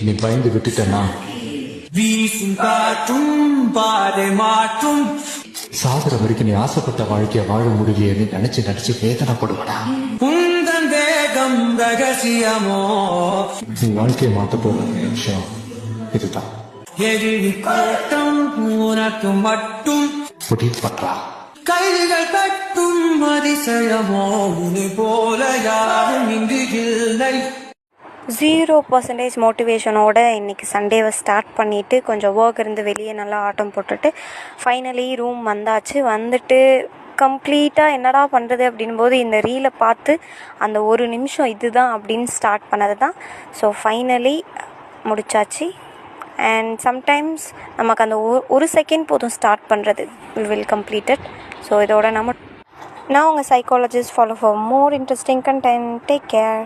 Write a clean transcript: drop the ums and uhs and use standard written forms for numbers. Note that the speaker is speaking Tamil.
நீ பயந்து விட்டுட்டனா வீசும் காற்றும் பாதை மாற்றும் சாகுற வரைக்கும் நீ ஆசைப்பட்ட வாழ்க்கைய வாழ முடியலையேன்னு நினைச்சு வேதனைப்படுவடா. உந்தன் வேகம் ரகசியமோ நீ வாழ்க்கையை மாத்த போற நிமிஷம் இதுதான். எதிரி கூட்டம் உனக்கு மட்டும் முடிவு பண்றா. கைகள் கட்டும் அதிசயமோ உன்னை போல யாரும் இங்கு இல்லை. 0% மோட்டிவேஷனோட இன்றைக்கி சண்டேவை ஸ்டார்ட் பண்ணிவிட்டு கொஞ்சம் ஒர்க் இருந்து வெளியே நல்லா ஆட்டம் போட்டுட்டு ஃபைனலி ரூம் வந்தாச்சு. வந்துட்டு கம்ப்ளீட்டாக என்னடா பண்ணுறது அப்படின்போது இந்த ரீலை பார்த்து அந்த ஒரு நிமிஷம் இதுதான் அப்படின்னு ஸ்டார்ட் பண்ணது தான். ஸோ ஃபைனலி முடிச்சாச்சு. அண்ட் சம்டைம்ஸ் நமக்கு அந்த ஒரு செகண்ட் போதும் ஸ்டார்ட் பண்ணுறது. We will complete it. So இதோட நான் உங்கள் psychologist follow for more interesting content. Take care.